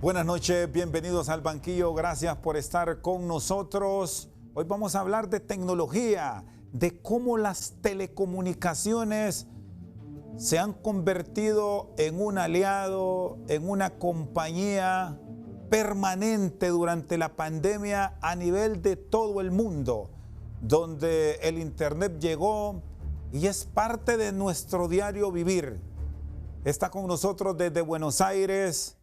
Buenas noches, bienvenidos al banquillo, gracias por estar con nosotros. Hoy vamos a hablar de tecnología, de cómo las telecomunicaciones se han convertido en un aliado, en una compañía permanente durante la pandemia a nivel de todo el mundo, donde el Internet llegó y es parte de nuestro diario vivir. Está con nosotros desde Buenos Aires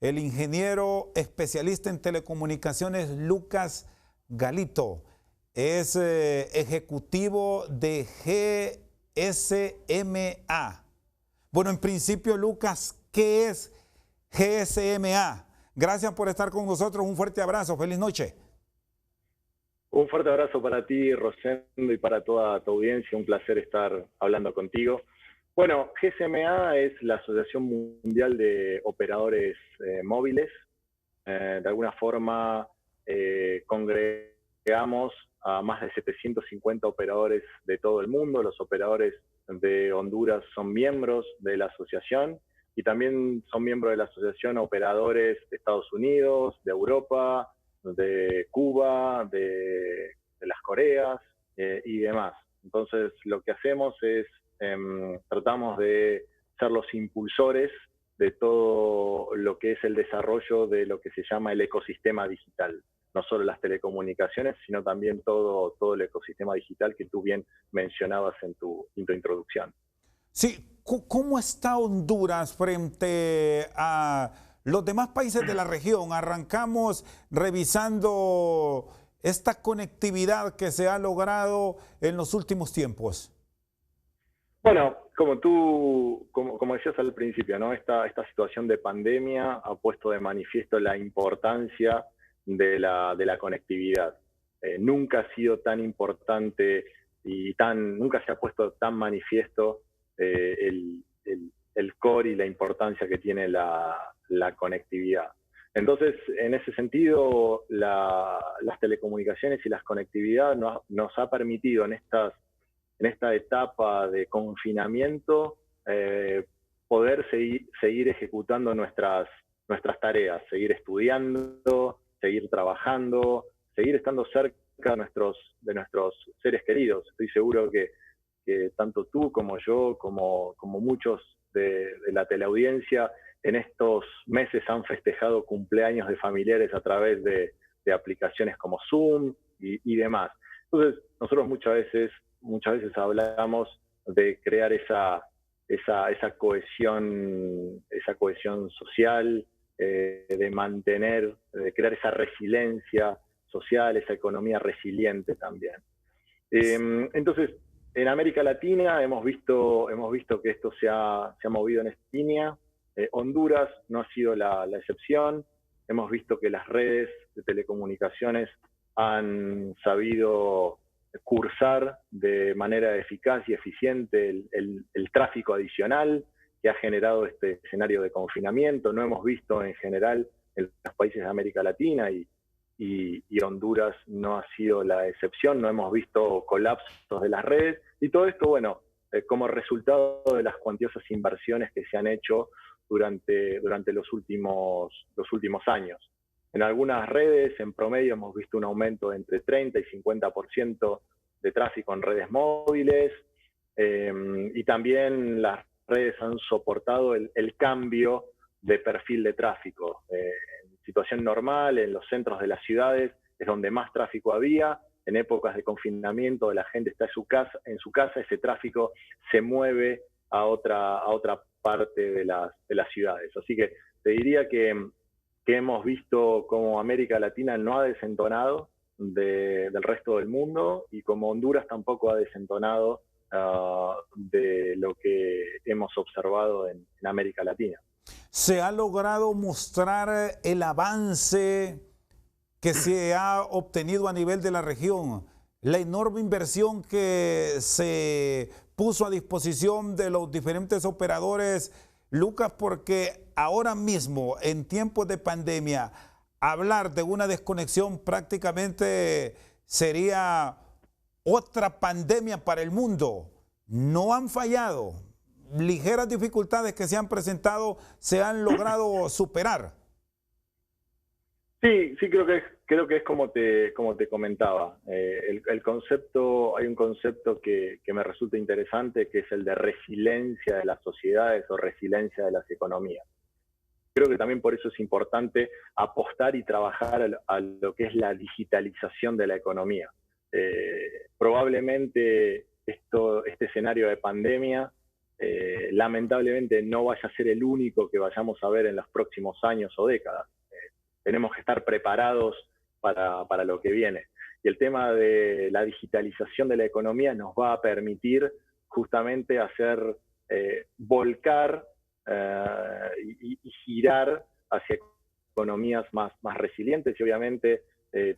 el ingeniero especialista en telecomunicaciones Lucas Galito. Es ejecutivo de GSMA. Bueno, en principio, Lucas, ¿qué es GSMA? Gracias por estar con nosotros. Un fuerte abrazo. Feliz noche. Un fuerte abrazo para ti, Rosendo, y para toda tu audiencia. Un placer estar hablando contigo. Bueno, GSMA es la Asociación Mundial de Operadores Móviles. De alguna forma congregamos a más de 750 operadores de todo el mundo. Los operadores de Honduras son miembros de la asociación y también son miembros de la asociación operadores de Estados Unidos, de Europa, de Cuba, de las Coreas y demás. Entonces, lo que hacemos es tratamos de ser los impulsores de todo lo que es el desarrollo de lo que se llama el ecosistema digital. No solo las telecomunicaciones, sino también todo el ecosistema digital que tú bien mencionabas en tu introducción. Sí, ¿cómo está Honduras frente a los demás países de la región? Arrancamos revisando esta conectividad que se ha logrado en los últimos tiempos. Bueno, como decías al principio, ¿no? Esta situación de pandemia ha puesto de manifiesto la importancia de la conectividad. Nunca ha sido tan importante y nunca se ha puesto tan manifiesto el core y la importancia que tiene la conectividad. Entonces, en ese sentido, las telecomunicaciones y la conectividad nos ha permitido en esta etapa de confinamiento poder seguir ejecutando nuestras tareas, seguir estudiando, seguir trabajando, seguir estando cerca de nuestros seres queridos. Estoy seguro que tanto tú como yo, como muchos de la teleaudiencia, en estos meses han festejado cumpleaños de familiares a través de aplicaciones como Zoom y demás. Entonces, nosotros muchas veces hablamos de crear esa cohesión social, de crear esa resiliencia social, esa economía resiliente también. Entonces, en América Latina hemos visto que esto se ha movido en esta línea. Honduras no ha sido la excepción. Hemos visto que las redes de telecomunicaciones han sabido cursar de manera eficaz y eficiente el tráfico adicional que ha generado este escenario de confinamiento. No hemos visto en general en los países de América Latina y Honduras no ha sido la excepción. No hemos visto colapsos de las redes y todo esto, bueno, como resultado de las cuantiosas inversiones que se han hecho durante los últimos años. En algunas redes, en promedio, hemos visto un aumento de entre 30 y 50% de tráfico en redes móviles, y también las redes han soportado el cambio de perfil de tráfico. En situación normal, en los centros de las ciudades, es donde más tráfico había. En épocas de confinamiento, la gente está en su casa, ese tráfico se mueve a otra parte de las ciudades. Así que te diría que hemos visto cómo América Latina no ha desentonado del resto del mundo y como Honduras tampoco ha desentonado de lo que hemos observado en América Latina. ¿Se ha logrado mostrar el avance que se ha obtenido a nivel de la región? La enorme inversión que se puso a disposición de los diferentes operadores, Lucas, porque ahora mismo, en tiempos de pandemia, hablar de una desconexión prácticamente sería otra pandemia para el mundo. No han fallado. Ligeras dificultades que se han presentado se han logrado superar. Sí, sí, creo que es como te comentaba. El concepto, hay un concepto que me resulta interesante, que es el de resiliencia de las sociedades o resiliencia de las economías. Creo que también por eso es importante apostar y trabajar a lo que es la digitalización de la economía. Probablemente este escenario de pandemia, lamentablemente no vaya a ser el único que vayamos a ver en los próximos años o décadas. Tenemos que estar preparados para lo que viene. Y el tema de la digitalización de la economía nos va a permitir justamente hacer volcar y girar hacia economías más resilientes y obviamente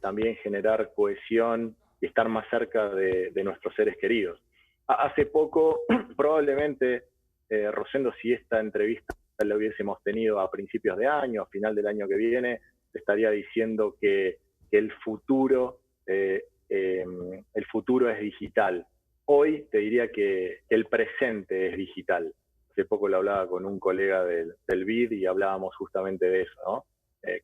también generar cohesión y estar más cerca de nuestros seres queridos. Hace poco, probablemente, Rosendo, si esta entrevista la hubiésemos tenido a principios de año, a final del año que viene, estaría diciendo que el futuro es digital. Hoy te diría que el presente es digital. Hace poco lo hablaba con un colega del BID y hablábamos justamente de eso, ¿no?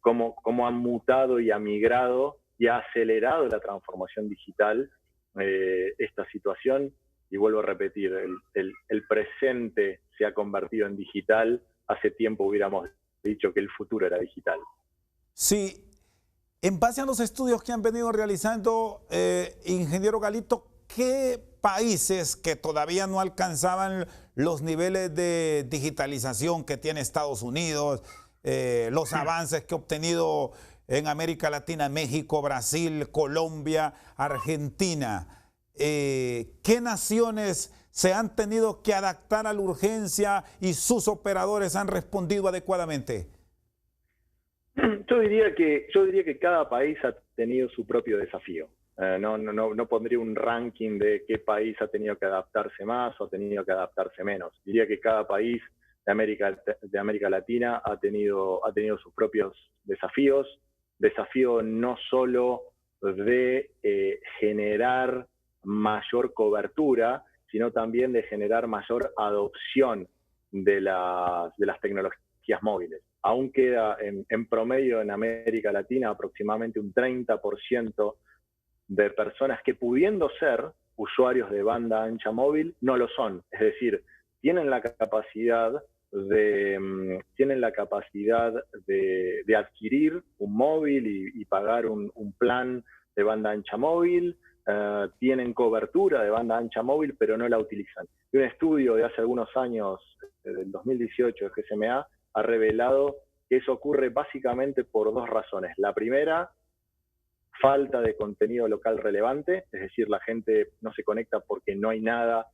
Cómo han mutado y ha migrado y ha acelerado la transformación digital esta situación. Y vuelvo a repetir, el presente se ha convertido en digital. Hace tiempo hubiéramos dicho que el futuro era digital. Sí, en base a los estudios que han venido realizando, ingeniero Galito, ¿qué países que todavía no alcanzaban los niveles de digitalización que tiene Estados Unidos, los avances que ha obtenido en América Latina, México, Brasil, Colombia, Argentina, qué naciones se han tenido que adaptar a la urgencia y sus operadores han respondido adecuadamente? Yo diría que cada país ha tenido su propio desafío. No pondría un ranking de qué país ha tenido que adaptarse más o ha tenido que adaptarse menos. Diría que cada país de América Latina ha tenido sus propios desafíos. Desafío no solo de generar mayor cobertura, sino también de generar mayor adopción de las tecnologías móviles. Aún queda en promedio en América Latina aproximadamente un 30% de personas que, pudiendo ser usuarios de banda ancha móvil, no lo son. Es decir, tienen la capacidad de adquirir un móvil y pagar un plan de banda ancha móvil, tienen cobertura de banda ancha móvil, pero no la utilizan. Y un estudio de hace algunos años, del 2018 de GSMA, ha revelado que eso ocurre básicamente por dos razones. La primera, falta de contenido local relevante, es decir, la gente no se conecta porque no hay nada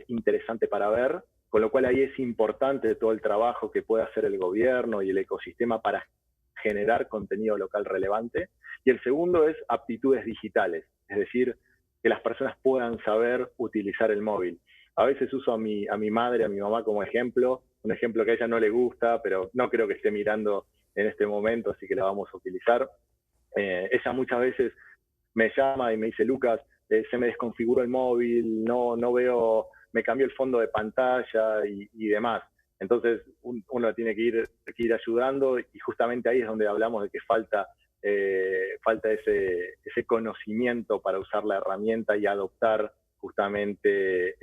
interesante para ver, con lo cual ahí es importante todo el trabajo que puede hacer el gobierno y el ecosistema para generar contenido local relevante. Y el segundo es aptitudes digitales, es decir, que las personas puedan saber utilizar el móvil. A veces uso a mi madre, a mi mamá como ejemplo, un ejemplo que a ella no le gusta, pero no creo que esté mirando en este momento, así que la vamos a utilizar. Ella muchas veces me llama y me dice: Lucas, se me desconfiguró el móvil, no veo, me cambió el fondo de pantalla y demás. Entonces uno tiene que ir ayudando, y justamente ahí es donde hablamos de que falta ese conocimiento para usar la herramienta y adoptar justamente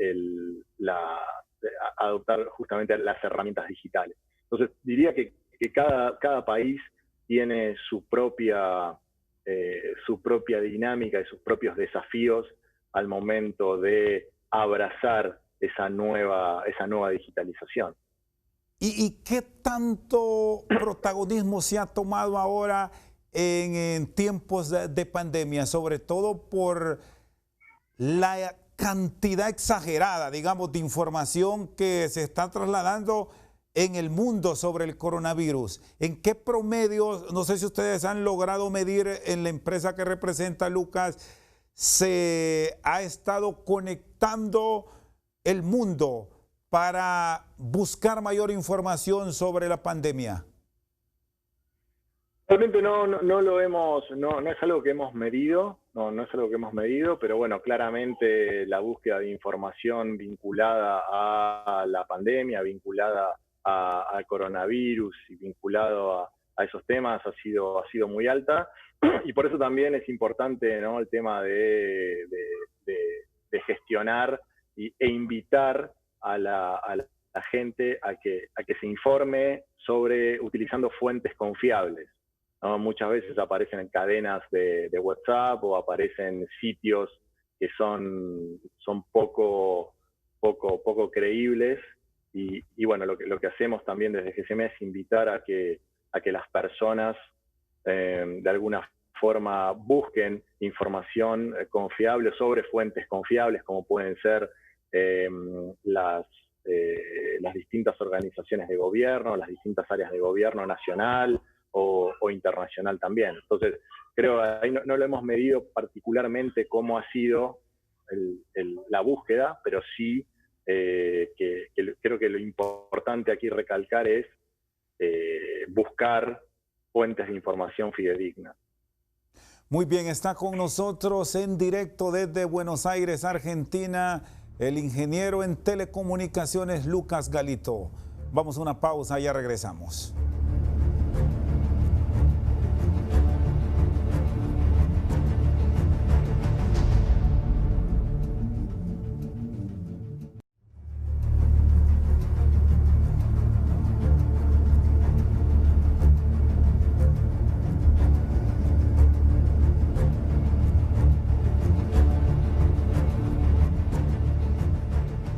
las herramientas digitales. Entonces diría que cada país tiene su propia dinámica y sus propios desafíos al momento de abrazar esa nueva digitalización. ¿Y qué tanto protagonismo se ha tomado ahora en tiempos de pandemia, sobre todo por la cantidad exagerada, digamos, de información que se está trasladando en el mundo sobre el coronavirus? ¿En qué promedio, no sé si ustedes han logrado medir en la empresa que representa Lucas, se ha estado conectando el mundo para buscar mayor información sobre la pandemia? Realmente no es algo que hemos medido, no es algo que hemos medido, pero bueno, claramente la búsqueda de información vinculada a la pandemia, vinculada al coronavirus y vinculado a esos temas ha sido muy alta, y por eso también es importante, ¿no?, el tema de gestionar e invitar a la gente a que se informe sobre utilizando fuentes confiables, ¿no? Muchas veces aparecen en cadenas de WhatsApp o aparecen sitios que son poco creíbles, y bueno, lo que hacemos también desde GCM es invitar a que las personas de alguna forma busquen información confiable sobre fuentes confiables, como pueden ser las distintas organizaciones de gobierno, las distintas áreas de gobierno nacional o internacional también. Entonces, creo ahí no lo hemos medido particularmente cómo ha sido la búsqueda, pero sí que creo que lo importante aquí recalcar es buscar fuentes de información fidedignas. Muy bien, está con nosotros en directo desde Buenos Aires, Argentina, el ingeniero en telecomunicaciones Lucas Galito. Vamos a una pausa, ya regresamos.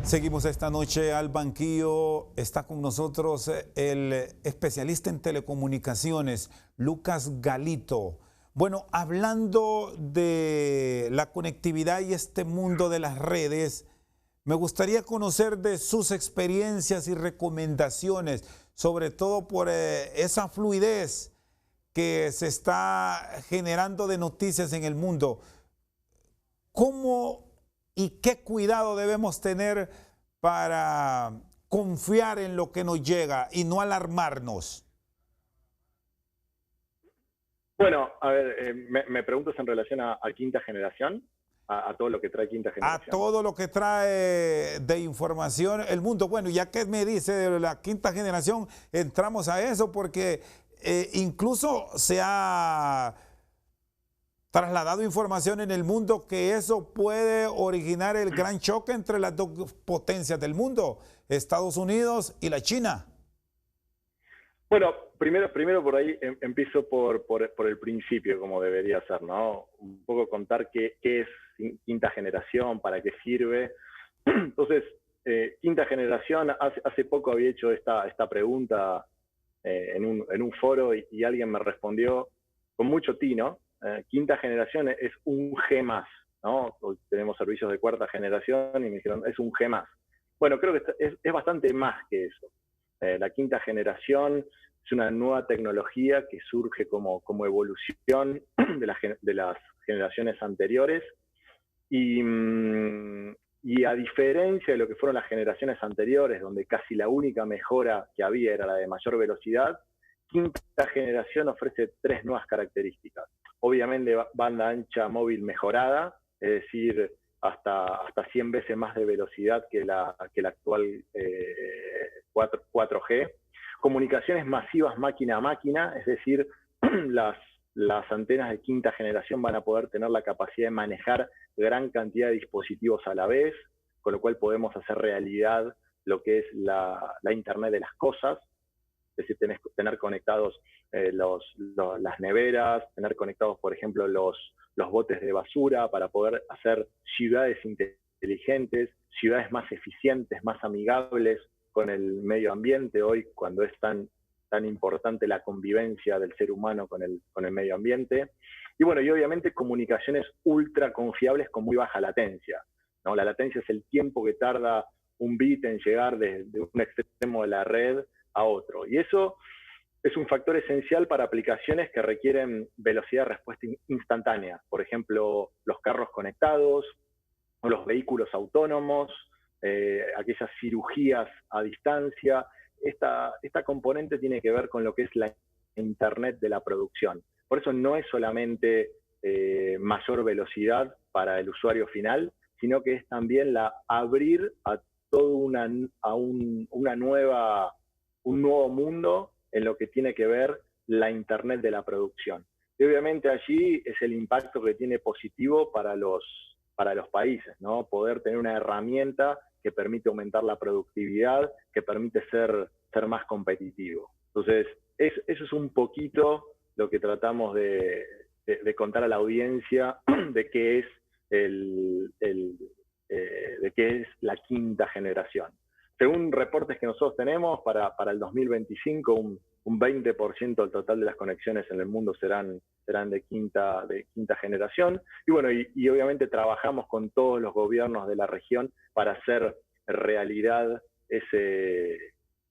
Seguimos esta noche al banquillo. Está con nosotros el especialista en telecomunicaciones, Lucas Galito. Bueno, hablando de la conectividad y este mundo de las redes, me gustaría conocer de sus experiencias y recomendaciones, sobre todo por esa fluidez que se está generando de noticias en el mundo. ¿Cómo y qué cuidado debemos tener para confiar en lo que nos llega y no alarmarnos? Bueno, a ver, me preguntas en relación a quinta generación, a todo lo que trae quinta generación. A todo lo que trae de información el mundo. Bueno, ya que me dice de la quinta generación, entramos a eso porque incluso se ha trasladado información en el mundo que eso puede originar el gran choque entre las dos potencias del mundo, Estados Unidos y la China. Bueno, primero por ahí empiezo por el principio, como debería ser, ¿no? Un poco contar qué es quinta generación, para qué sirve. Entonces, quinta generación, hace poco había hecho esta pregunta en un foro y alguien me respondió con mucho tino. Quinta generación es un G más, ¿no? Hoy tenemos servicios de cuarta generación y me dijeron, es un G más. Bueno, creo que es bastante más que eso. La quinta generación es una nueva tecnología que surge como evolución de las generaciones anteriores, y a diferencia de lo que fueron las generaciones anteriores, donde casi la única mejora que había era la de mayor velocidad, quinta generación ofrece 3 nuevas características. Obviamente banda ancha móvil mejorada, es decir, hasta 100 veces más de velocidad que la actual 4G. Comunicaciones masivas máquina a máquina, es decir, las antenas de quinta generación van a poder tener la capacidad de manejar gran cantidad de dispositivos a la vez, con lo cual podemos hacer realidad lo que es la Internet de las cosas. Es decir, tener conectados las neveras, tener conectados, por ejemplo, los botes de basura, para poder hacer ciudades inteligentes, ciudades más eficientes, más amigables con el medio ambiente, hoy cuando es tan importante la convivencia del ser humano con el medio ambiente. Y bueno, y obviamente comunicaciones ultra confiables con muy baja latencia, ¿no? La latencia es el tiempo que tarda un bit en llegar desde un extremo de la red a otro. Y eso es un factor esencial para aplicaciones que requieren velocidad de respuesta instantánea. Por ejemplo, los carros conectados, o los vehículos autónomos, aquellas cirugías a distancia. Esta componente tiene que ver con lo que es la Internet de la producción. Por eso no es solamente mayor velocidad para el usuario final, sino que es también abrir a todo un nuevo mundo en lo que tiene que ver la Internet de la producción. Y obviamente allí es el impacto que tiene positivo para los países, ¿no? Poder tener una herramienta que permite aumentar la productividad, que permite ser más competitivo. Entonces, eso es un poquito lo que tratamos de contar a la audiencia de qué es de qué es la quinta generación. Según reportes que nosotros tenemos, para el 2025 un 20% del total de las conexiones en el mundo serán de quinta generación. Y bueno, y obviamente trabajamos con todos los gobiernos de la región para hacer realidad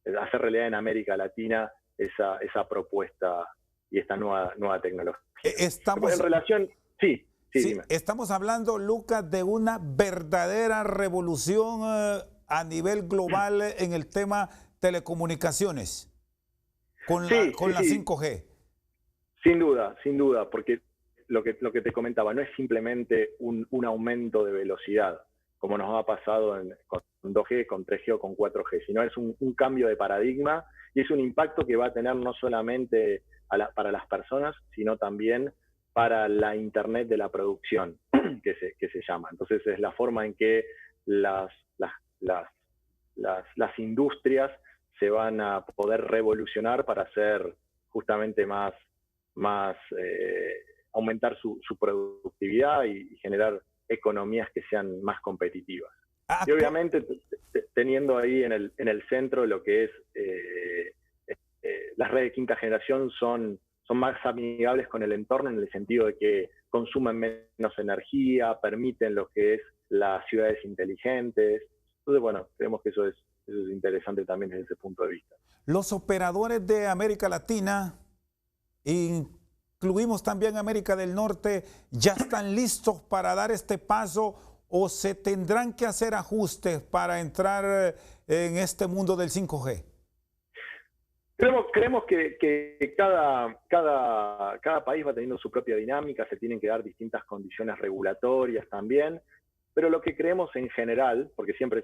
en América Latina esa propuesta y esta nueva tecnología. En relación, sí, dime. Estamos hablando, Lucas, de una verdadera revolución a nivel global en el tema telecomunicaciones con la 5G. Sin duda, porque lo que te comentaba, no es simplemente un aumento de velocidad, como nos ha pasado con 2G, con 3G o con 4G, sino es un cambio de paradigma y es un impacto que va a tener no solamente para las personas, sino también para la Internet de la producción, que se llama. Entonces es la forma en que las industrias se van a poder revolucionar para hacer justamente aumentar su productividad y generar economías que sean más competitivas. Y obviamente teniendo ahí en el centro lo que es las redes de quinta generación son más amigables con el entorno en el sentido de que consumen menos energía, permiten lo que es las ciudades inteligentes. Entonces, bueno, creemos que eso es interesante también desde ese punto de vista. Los operadores de América Latina, incluimos también América del Norte, ¿ya están listos para dar este paso o se tendrán que hacer ajustes para entrar en este mundo del 5G? Creemos que cada país va teniendo su propia dinámica, se tienen que dar distintas condiciones regulatorias también, pero lo que creemos en general, porque siempre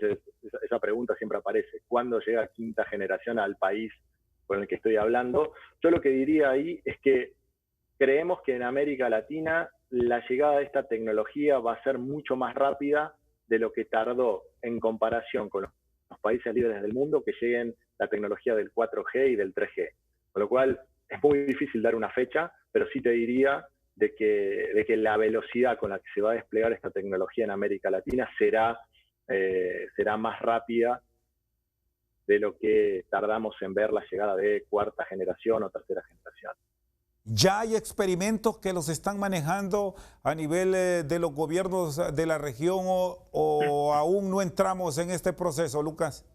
esa pregunta siempre aparece, ¿cuándo llega quinta generación al país con el que estoy hablando? Yo lo que diría ahí es que creemos que en América Latina la llegada de esta tecnología va a ser mucho más rápida de lo que tardó en comparación con los países líderes del mundo que lleguen la tecnología del 4G y del 3G. Con lo cual es muy difícil dar una fecha, pero sí te diría de que la velocidad con la que se va a desplegar esta tecnología en América Latina será más rápida de lo que tardamos en ver la llegada de cuarta generación o tercera generación. ¿Ya hay experimentos que los están manejando a nivel de los gobiernos de la región o aún no entramos en este proceso, Lucas?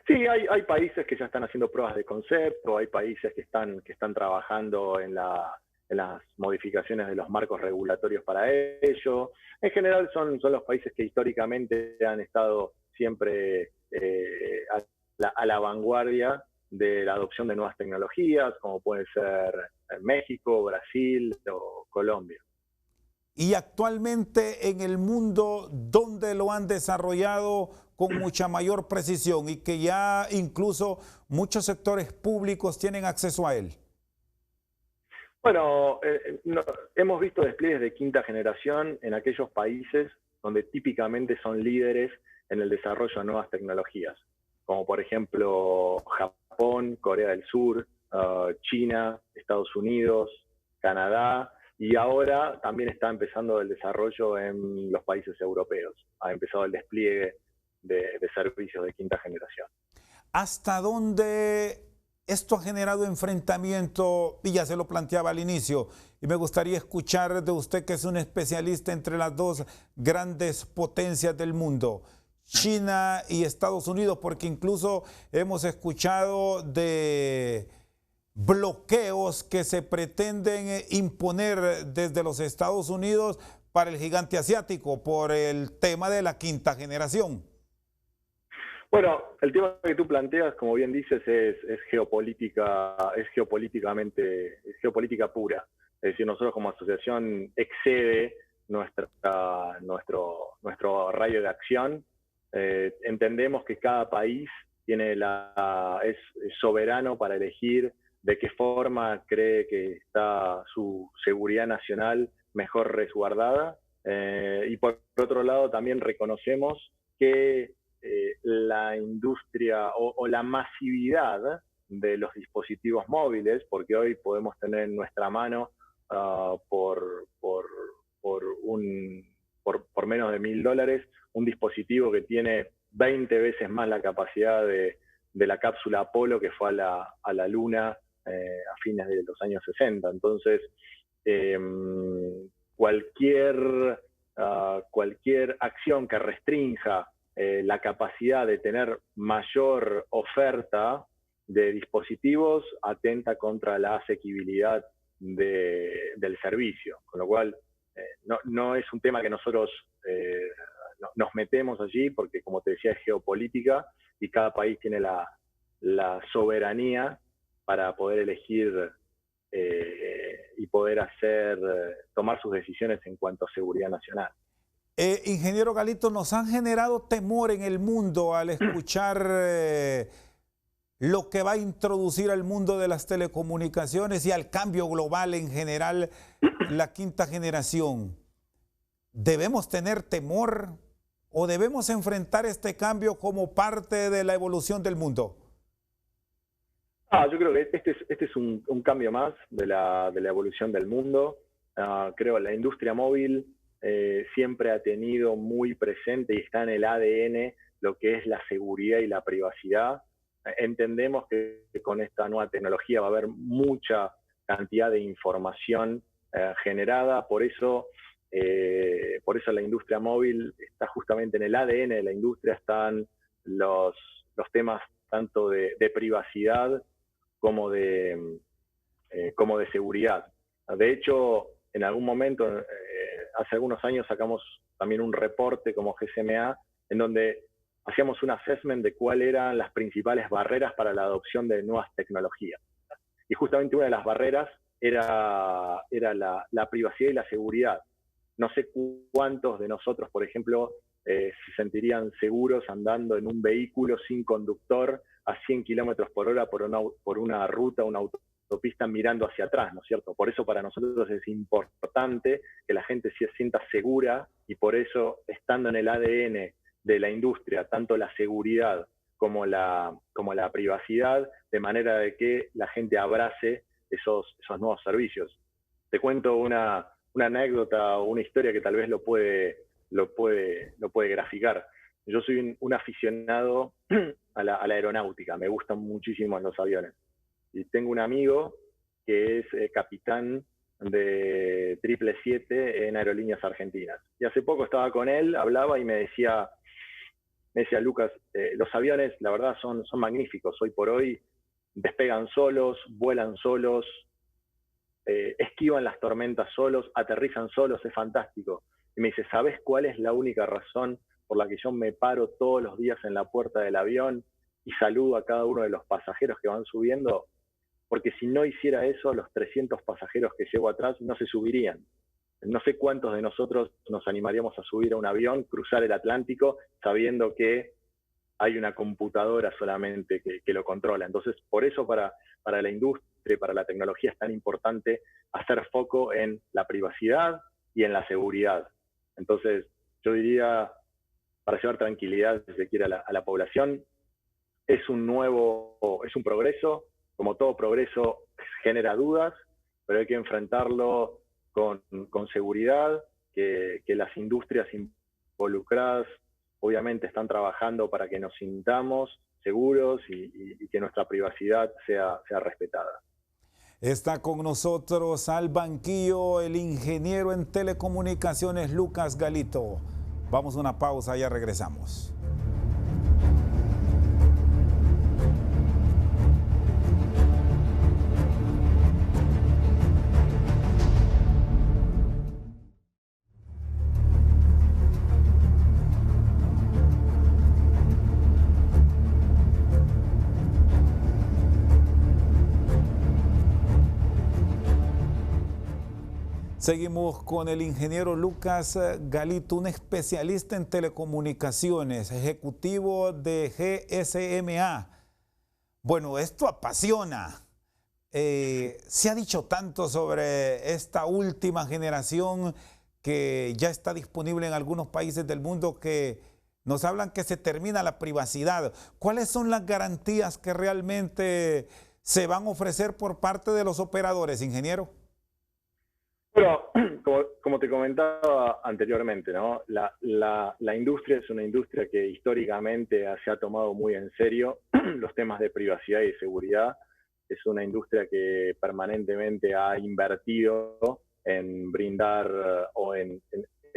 Sí, hay países que ya están haciendo pruebas de concepto, hay países que están trabajando en las modificaciones de los marcos regulatorios para ello. En general son los países que históricamente han estado siempre a la vanguardia de la adopción de nuevas tecnologías, como puede ser México, Brasil o Colombia. Y actualmente en el mundo, ¿dónde lo han desarrollado con mucha mayor precisión y que ya incluso muchos sectores públicos tienen acceso a él? Bueno, hemos visto despliegues de quinta generación en aquellos países donde típicamente son líderes en el desarrollo de nuevas tecnologías, como por ejemplo Japón, Corea del Sur, China, Estados Unidos, Canadá, y ahora también está empezando el desarrollo en los países europeos. Ha empezado el despliegue de servicios de quinta generación. ¿Hasta dónde esto ha generado enfrentamiento? Y ya se lo planteaba al inicio, y me gustaría escuchar de usted, que es un especialista entre las dos grandes potencias del mundo, China y Estados Unidos, porque incluso hemos escuchado de bloqueos que se pretenden imponer desde los Estados Unidos para el gigante asiático por el tema de la quinta generación. Bueno, el tema que tú planteas, como bien dices, es geopolítica, es geopolítica pura. Es decir, nosotros como asociación excede nuestro radio de acción. Entendemos que cada país es soberano para elegir de qué forma cree que está su seguridad nacional mejor resguardada. Y por otro lado, también reconocemos que la industria o la masividad de los dispositivos móviles, porque hoy podemos tener en nuestra mano por menos de $1000 un dispositivo que tiene 20 veces más la capacidad de la cápsula Apolo, que fue a la Luna a fines de los años 60. Entonces, cualquier acción que restrinja la capacidad de tener mayor oferta de dispositivos atenta contra la asequibilidad del servicio, con lo cual no es un tema que nosotros nos metemos allí, porque como te decía es geopolítica y cada país tiene la soberanía para poder elegir y poder tomar sus decisiones en cuanto a seguridad nacional. Ingeniero Galito, nos han generado temor en el mundo al escuchar lo que va a introducir al mundo de las telecomunicaciones y al cambio global en general, la quinta generación. ¿Debemos tener temor o debemos enfrentar este cambio como parte de la evolución del mundo? Yo creo que este es un cambio más de la evolución del mundo. Creo que la industria móvil siempre ha tenido muy presente y está en el ADN lo que es la seguridad y la privacidad. Entendemos que con esta nueva tecnología va a haber mucha cantidad de información generada, por eso la industria móvil está justamente en el ADN de la industria, están los temas tanto de privacidad como de seguridad. De hecho, en algún momento, hace algunos años sacamos también un reporte como GSMA en donde hacíamos un assessment de cuáles eran las principales barreras para la adopción de nuevas tecnologías. Y justamente una de las barreras era la privacidad y la seguridad. No sé cuántos de nosotros, por ejemplo, se sentirían seguros andando en un vehículo sin conductor a 100 kilómetros por hora por una ruta, una autopista mirando hacia atrás, ¿no es cierto? Por eso para nosotros es importante que la gente se sienta segura y por eso, estando en el ADN de la industria, tanto la seguridad como la privacidad, de manera de que la gente abrace esos nuevos servicios. Te cuento una anécdota o una historia que tal vez lo puede graficar. Yo soy un aficionado a la aeronáutica, me gustan muchísimo los aviones. Y tengo un amigo que es capitán de 777 en Aerolíneas Argentinas. Y hace poco estaba con él, hablaba y me decía, Lucas, los aviones la verdad son magníficos. Hoy por hoy despegan solos, vuelan solos, esquivan las tormentas solos, aterrizan solos, es fantástico. Y me dice, ¿sabes cuál es la única razón por la que yo me paro todos los días en la puerta del avión y saludo a cada uno de los pasajeros que van subiendo? Porque si no hiciera eso, los 300 pasajeros que llevo atrás no se subirían. No sé cuántos de nosotros nos animaríamos a subir a un avión, cruzar el Atlántico, sabiendo que hay una computadora solamente que lo controla. Entonces, por eso para la industria, para la tecnología es tan importante hacer foco en la privacidad y en la seguridad. Entonces, yo diría, para llevar tranquilidad, si se quiere, a la población, es un progreso. Como todo progreso genera dudas, pero hay que enfrentarlo con seguridad, que las industrias involucradas obviamente están trabajando para que nos sintamos seguros y que nuestra privacidad sea respetada. Está con nosotros al banquillo el ingeniero en telecomunicaciones Lucas Galito. Vamos a una pausa, ya regresamos. Seguimos con el ingeniero Lucas Galito, un especialista en telecomunicaciones, ejecutivo de GSMA. Bueno, esto apasiona. se ha dicho tanto sobre esta última generación que ya está disponible en algunos países del mundo, que nos hablan que se termina la privacidad. ¿Cuáles son las garantías que realmente se van a ofrecer por parte de los operadores, ingeniero? Bueno, como te comentaba anteriormente, ¿no? La industria es una industria que históricamente se ha tomado muy en serio los temas de privacidad y seguridad. Es una industria que permanentemente ha invertido en brindar o en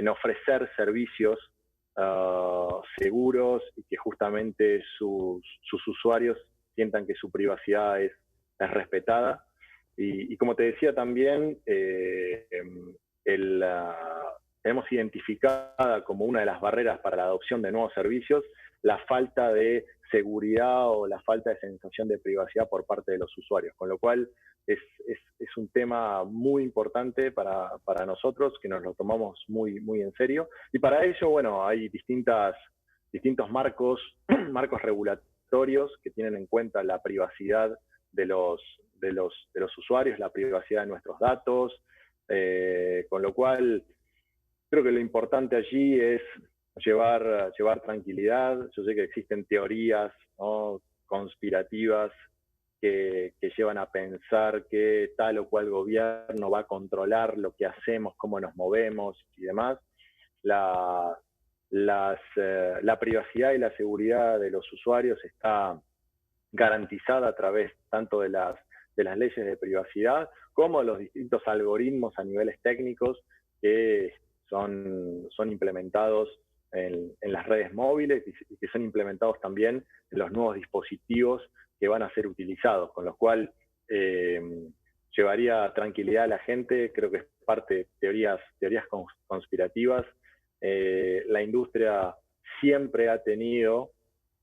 ofrecer servicios seguros, y que justamente sus usuarios sientan que su privacidad es respetada. Y como te decía también, tenemos identificada como una de las barreras para la adopción de nuevos servicios la falta de seguridad o la falta de sensación de privacidad por parte de los usuarios, con lo cual es un tema muy importante para nosotros, que nos lo tomamos muy en serio. Y para ello, bueno, hay distintos marcos regulatorios que tienen en cuenta la privacidad de los usuarios, la privacidad de nuestros datos, con lo cual creo que lo importante allí es llevar tranquilidad. Yo sé que existen teorías, ¿no?, conspirativas que llevan a pensar que tal o cual gobierno va a controlar lo que hacemos, cómo nos movemos y demás. La privacidad y la seguridad de los usuarios está garantizada a través tanto de las leyes de privacidad como de los distintos algoritmos a niveles técnicos que son implementados en las redes móviles y que son implementados también en los nuevos dispositivos que van a ser utilizados, con lo cual llevaría tranquilidad a la gente. Creo que es parte de teorías conspirativas. La industria siempre ha tenido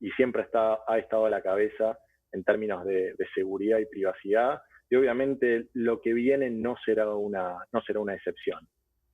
y siempre ha estado a la cabeza en términos de seguridad y privacidad, y obviamente lo que viene no será una excepción.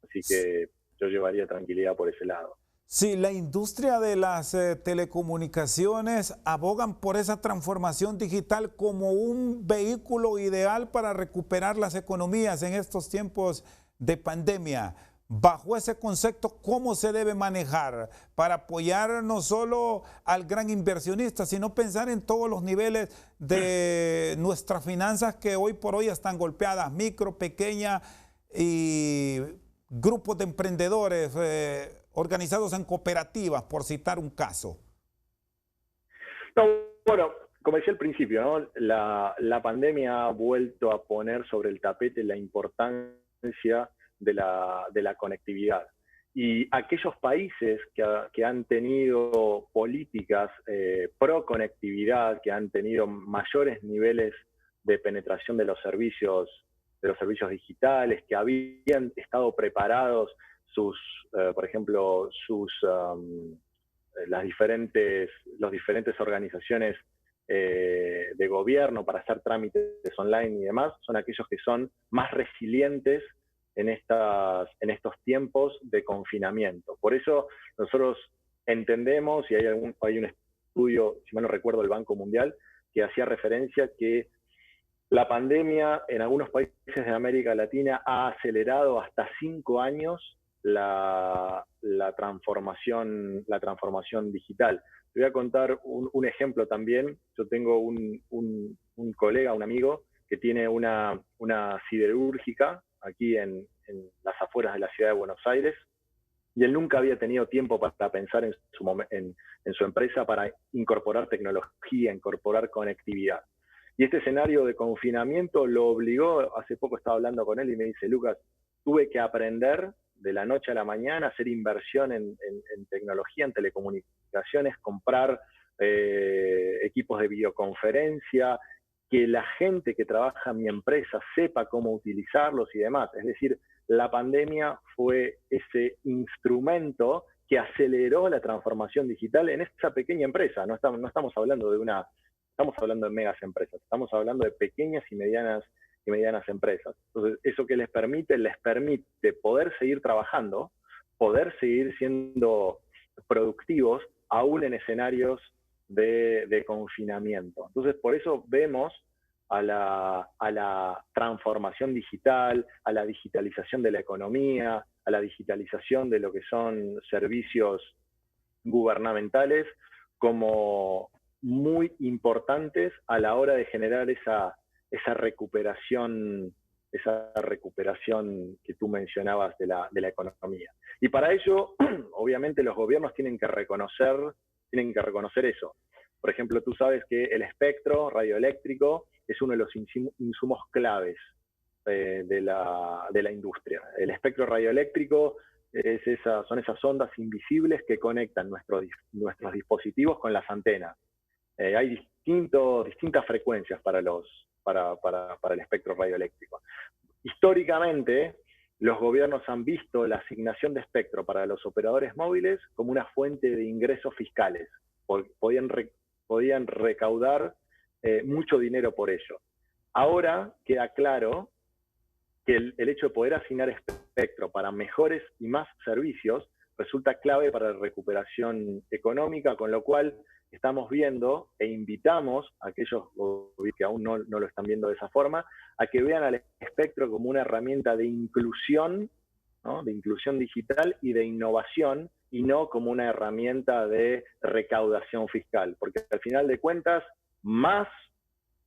Así que yo llevaría tranquilidad por ese lado. Sí, la industria de las telecomunicaciones abogan por esa transformación digital como un vehículo ideal para recuperar las economías en estos tiempos de pandemia. Bajo ese concepto, ¿cómo se debe manejar para apoyar no solo al gran inversionista, sino pensar en todos los niveles de nuestras finanzas que hoy por hoy están golpeadas, micro, pequeña y grupos de emprendedores organizados en cooperativas, por citar un caso? No, bueno, como decía al principio, ¿no?, la pandemia ha vuelto a poner sobre el tapete la importancia de la conectividad. Y aquellos países que han tenido políticas pro conectividad, que han tenido mayores niveles de penetración de los servicios digitales, que habían estado preparados por ejemplo, las diferentes organizaciones de gobierno para hacer trámites online y demás, son aquellos que son más resilientes en estos tiempos de confinamiento. Por eso nosotros entendemos, y hay un estudio, si mal no recuerdo, del Banco Mundial, que hacía referencia que la pandemia en algunos países de América Latina ha acelerado hasta 5 años la transformación digital. Te voy a contar un ejemplo también. Yo tengo un colega, un amigo, que tiene una siderúrgica aquí en las afueras de la ciudad de Buenos Aires, y él nunca había tenido tiempo para pensar en su empresa, para incorporar tecnología, incorporar conectividad. Y este escenario de confinamiento lo obligó. Hace poco estaba hablando con él y me dice: Lucas, tuve que aprender de la noche a la mañana a hacer inversión en tecnología, en telecomunicaciones, comprar equipos de videoconferencia, que la gente que trabaja en mi empresa sepa cómo utilizarlos y demás. Es decir, la pandemia fue ese instrumento que aceleró la transformación digital en esa pequeña empresa. No estamos hablando estamos hablando de megas empresas, estamos hablando de pequeñas y medianas empresas. Entonces, ¿eso qué les permite? Les permite poder seguir trabajando, poder seguir siendo productivos, aún en escenarios de confinamiento. Entonces, por eso vemos a la transformación digital, a la digitalización de la economía, a la digitalización de lo que son servicios gubernamentales, como muy importantes a la hora de generar esa recuperación que tú mencionabas de la economía. Y para ello, obviamente, los gobiernos tienen que reconocer eso. Por ejemplo, tú sabes que el espectro radioeléctrico es uno de los insumos claves de la industria. El espectro radioeléctrico son esas ondas invisibles que conectan nuestros dispositivos con las antenas. Hay distintas frecuencias para el espectro radioeléctrico. Históricamente, los gobiernos han visto la asignación de espectro para los operadores móviles como una fuente de ingresos fiscales. Podían recaudar mucho dinero por ello. Ahora queda claro que el hecho de poder asignar espectro para mejores y más servicios resulta clave para la recuperación económica, con lo cual estamos viendo e invitamos a aquellos que aún no lo están viendo de esa forma, a que vean al espectro como una herramienta de inclusión, ¿no? De inclusión digital y de innovación, y no como una herramienta de recaudación fiscal, porque al final de cuentas, más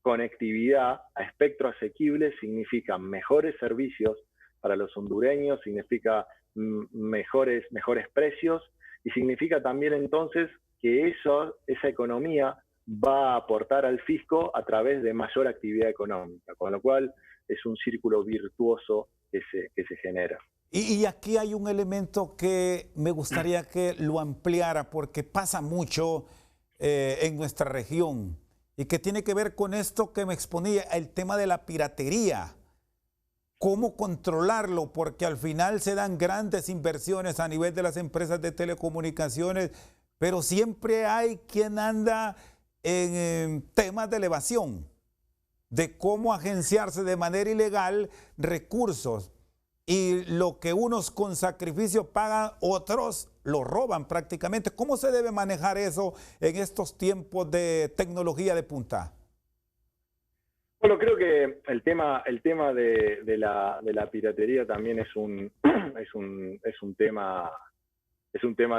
conectividad a espectro asequible significa mejores servicios para los hondureños, significa mejores precios, y significa también entonces que esa economía va a aportar al fisco a través de mayor actividad económica, con lo cual es un círculo virtuoso que se genera. Y aquí hay un elemento que me gustaría que lo ampliara, porque pasa mucho en nuestra región y que tiene que ver con esto que me exponía, el tema de la piratería. ¿Cómo controlarlo? Porque al final se dan grandes inversiones a nivel de las empresas de telecomunicaciones, pero siempre hay quien anda en temas de elevación, de cómo agenciarse de manera ilegal recursos. Y lo que unos con sacrificio pagan, otros lo roban prácticamente. ¿Cómo se debe manejar eso en estos tiempos de tecnología de punta? Bueno, creo que el tema de la piratería también es un tema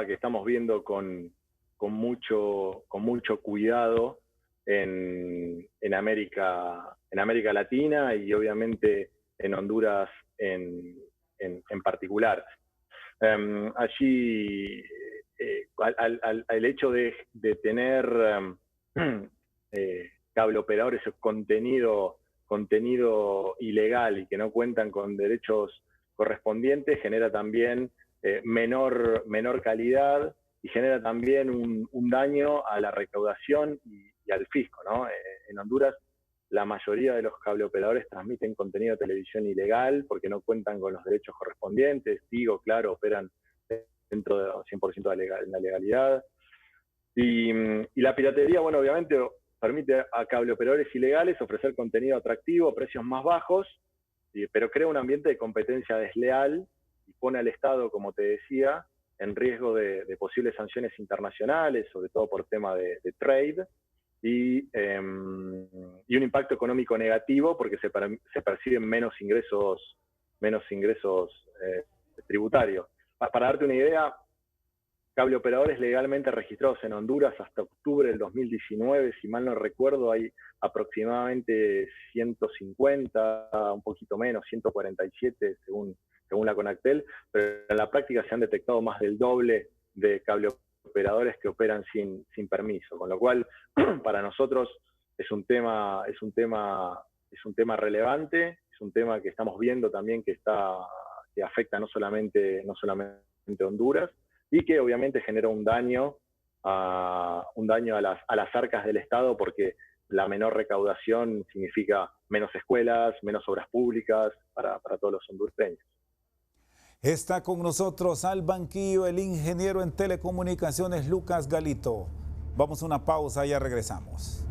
que estamos viendo con mucho cuidado en América Latina y obviamente en Honduras en particular. Allí el hecho de tener cableoperadores o contenido ilegal y que no cuentan con derechos correspondientes genera también menor calidad y genera también un daño a la recaudación y al fisco, ¿no? En Honduras la mayoría de los cableoperadores transmiten contenido de televisión ilegal porque no cuentan con los derechos correspondientes. Digo, claro, operan dentro de 100% de la legalidad. Y la piratería, bueno, obviamente permite a cableoperadores ilegales ofrecer contenido atractivo a precios más bajos, pero crea un ambiente de competencia desleal y pone al Estado, como te decía, en riesgo de posibles sanciones internacionales, sobre todo por tema de trade, y un impacto económico negativo porque se perciben menos ingresos tributarios. Para darte una idea, cableoperadores legalmente registrados en Honduras hasta octubre del 2019, si mal no recuerdo, hay aproximadamente 150, un poquito menos, 147 según la Conactel, pero en la práctica se han detectado más del doble de cableoperadores que operan sin permiso, con lo cual para nosotros es un tema relevante, es un tema que estamos viendo también que afecta no solamente a Honduras, y que obviamente genera un daño a las arcas del Estado, porque la menor recaudación significa menos escuelas, menos obras públicas para todos los hondureños. Está con nosotros al banquillo el ingeniero en telecomunicaciones Lucas Galito. Vamos a una pausa y ya regresamos.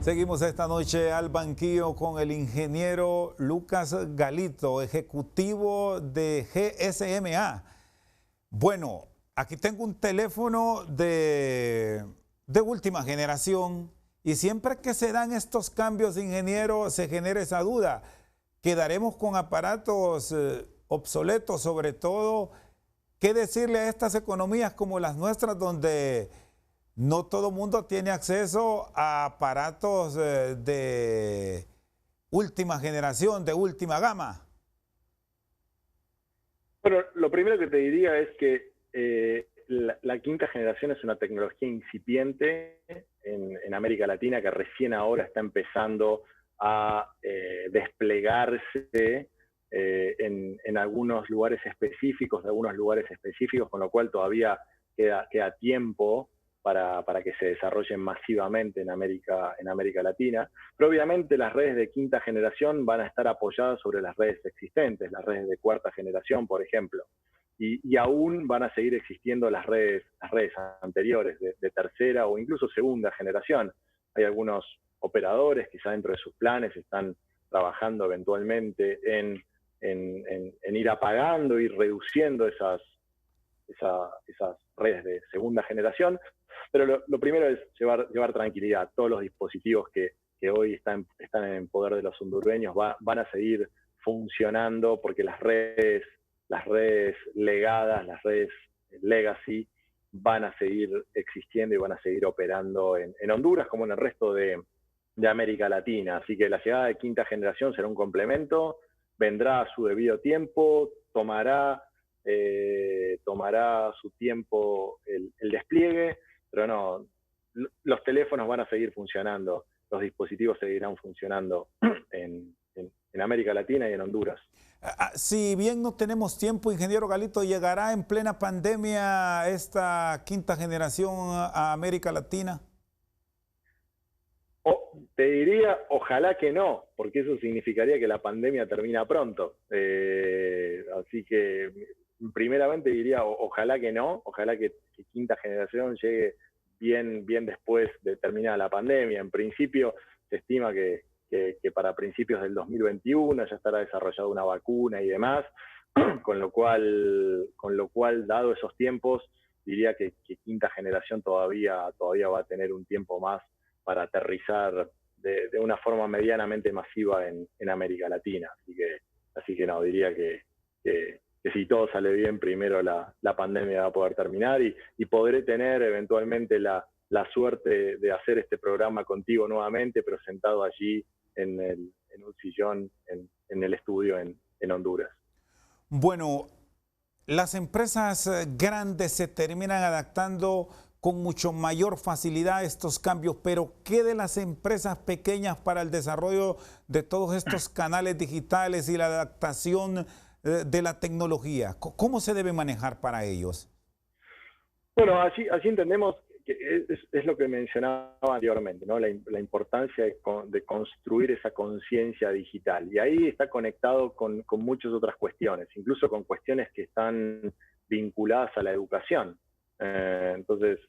Seguimos esta noche al banquillo con el ingeniero Lucas Galito, ejecutivo de GSMA. Bueno, aquí tengo un teléfono de última generación y siempre que se dan estos cambios, ingeniero, se genera esa duda. ¿Quedaremos con aparatos obsoletos, sobre todo? ¿Qué decirle a estas economías como las nuestras donde no todo mundo tiene acceso a aparatos de última generación, de última gama? Bueno, lo primero que te diría es que la quinta generación es una tecnología incipiente en América Latina que recién ahora está empezando a desplegarse en algunos lugares específicos, con lo cual todavía queda tiempo para que se desarrollen masivamente en América Latina. Pero obviamente las redes de quinta generación van a estar apoyadas sobre las redes existentes, las redes de cuarta generación, por ejemplo. Y aún van a seguir existiendo las redes anteriores, de tercera o incluso segunda generación. Hay algunos operadores que ya dentro de sus planes están trabajando eventualmente en ir apagando y reduciendo esas redes de segunda generación. Pero lo primero es llevar tranquilidad. Todos los dispositivos que hoy están en poder de los hondureños van a seguir funcionando porque las redes legadas, las redes legacy, van a seguir existiendo y van a seguir operando en Honduras como en el resto de América Latina. Así que la llegada de quinta generación será un complemento, vendrá a su debido tiempo, tomará su tiempo el despliegue, pero no, los teléfonos van a seguir funcionando, los dispositivos seguirán funcionando en América Latina y en Honduras. Si bien no tenemos tiempo, ingeniero Galito, ¿llegará en plena pandemia esta quinta generación a América Latina? Te diría, ojalá que no, porque eso significaría que la pandemia termina pronto. Así que, primeramente diría, ojalá que no, ojalá que quinta generación llegue bien después de terminada la pandemia. En principio, se estima que para principios del 2021 ya estará desarrollada una vacuna y demás, con lo cual, dado esos tiempos, diría que quinta generación todavía va a tener un tiempo más para aterrizar de una forma medianamente masiva en América Latina. Así que no, diría que si todo sale bien, primero la pandemia va a poder terminar y podré tener eventualmente la suerte de hacer este programa contigo nuevamente, pero sentado allí en un sillón en el estudio en Honduras. Bueno, las empresas grandes se terminan adaptando con mucho mayor facilidad a estos cambios, pero ¿qué de las empresas pequeñas para el desarrollo de todos estos canales digitales y la adaptación de la tecnología? ¿Cómo se debe manejar para ellos? Bueno, así entendemos que es lo que mencionaba anteriormente, ¿no? La importancia de construir esa conciencia digital. Y ahí está conectado con muchas otras cuestiones, incluso con cuestiones que están vinculadas a la educación. Entonces,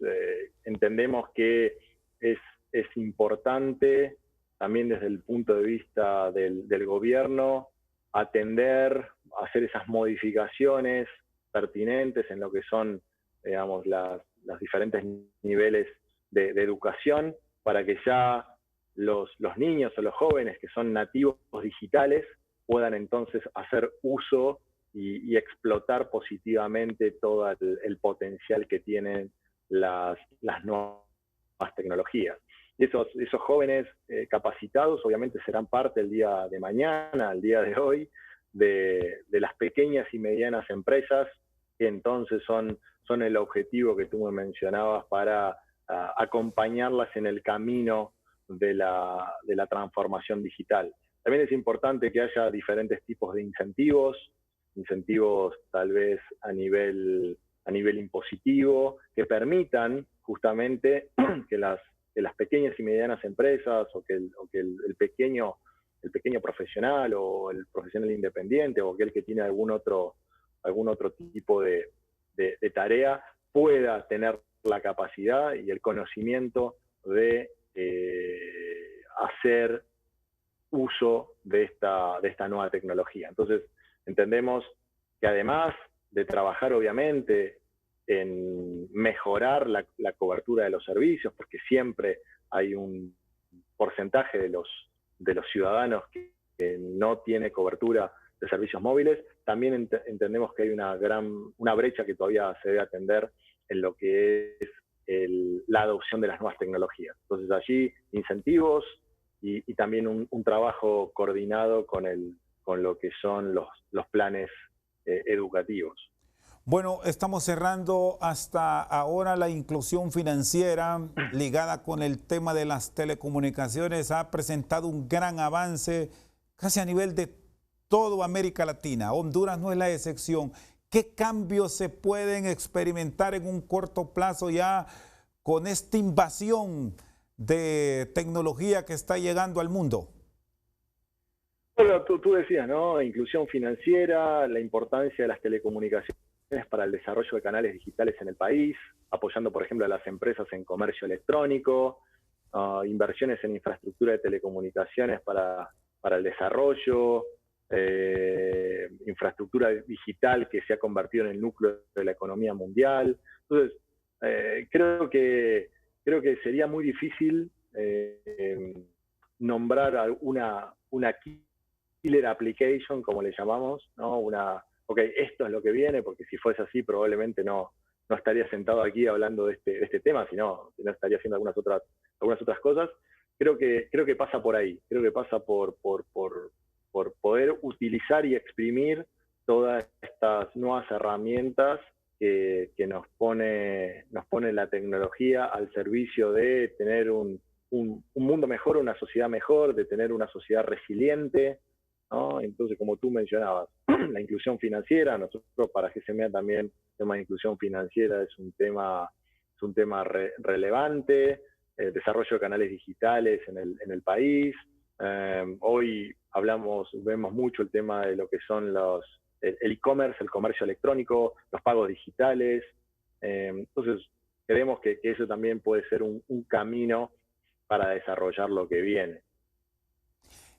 entendemos que es importante también desde el punto de vista del gobierno atender, hacer esas modificaciones pertinentes en lo que son, digamos, los diferentes niveles de educación para que ya los niños o los jóvenes que son nativos digitales puedan entonces hacer uso y explotar positivamente todo el potencial que tienen las nuevas tecnologías. Y esos jóvenes capacitados obviamente serán parte el día de mañana, el día de hoy, de las pequeñas y medianas empresas que entonces son el objetivo que tú me mencionabas para acompañarlas en el camino de la transformación digital. También es importante que haya diferentes tipos de incentivos tal vez a nivel impositivo, que permitan justamente que las pequeñas y medianas empresas o que el pequeño profesional o el profesional independiente o aquel que tiene algún otro tipo de tarea pueda tener la capacidad y el conocimiento de hacer uso de esta nueva tecnología. Entonces, entendemos que además de trabajar obviamente en mejorar la cobertura de los servicios, porque siempre hay un porcentaje de los ciudadanos que no tiene cobertura de servicios móviles, también entendemos que hay una brecha que todavía se debe atender en lo que es la adopción de las nuevas tecnologías. Entonces allí incentivos y también un trabajo coordinado con lo que son los planes educativos. Bueno, estamos cerrando hasta ahora la inclusión financiera ligada con el tema de las telecomunicaciones. Ha presentado un gran avance casi a nivel de toda América Latina. Honduras no es la excepción. ¿Qué cambios se pueden experimentar en un corto plazo ya con esta invasión de tecnología que está llegando al mundo? Bueno, tú decías, ¿no? Inclusión financiera, la importancia de las telecomunicaciones para el desarrollo de canales digitales en el país, apoyando, por ejemplo, a las empresas en comercio electrónico, inversiones en infraestructura de telecomunicaciones para el desarrollo, infraestructura digital que se ha convertido en el núcleo de la economía mundial. Entonces, creo que sería muy difícil nombrar una killer application, como le llamamos, ¿no? Ok, esto es lo que viene, porque si fuese así probablemente no estaría sentado aquí hablando de este tema, sino estaría haciendo algunas otras cosas. Creo que pasa por ahí, creo que pasa por poder utilizar y exprimir todas estas nuevas herramientas que nos pone la tecnología al servicio de tener un mundo mejor, una sociedad mejor, de tener una sociedad resiliente, ¿no? Entonces, como tú mencionabas, la inclusión financiera, nosotros para GCMA también el tema de inclusión financiera es un tema relevante, desarrollo de canales digitales en el país. Hoy vemos mucho el tema de lo que son el e-commerce, el comercio electrónico, los pagos digitales. Entonces, creemos que eso también puede ser un camino para desarrollar lo que viene.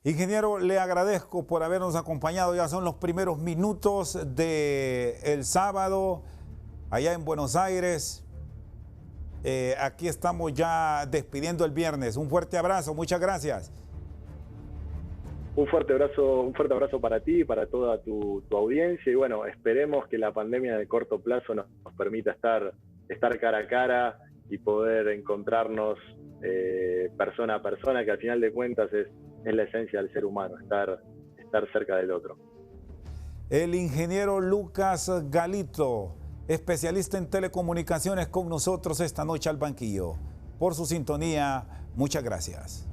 Ingeniero, le agradezco por habernos acompañado. Ya son los primeros minutos del sábado allá en Buenos Aires. Aquí estamos ya despidiendo el viernes. Un fuerte abrazo, muchas gracias. Un fuerte abrazo para ti y para toda tu audiencia. Y bueno, esperemos que la pandemia de corto plazo nos permita estar cara a cara y poder encontrarnos persona a persona, que al final de cuentas es la esencia del ser humano, estar cerca del otro. El ingeniero Lucas Galito, especialista en telecomunicaciones, con nosotros esta noche al banquillo. Por su sintonía, muchas gracias.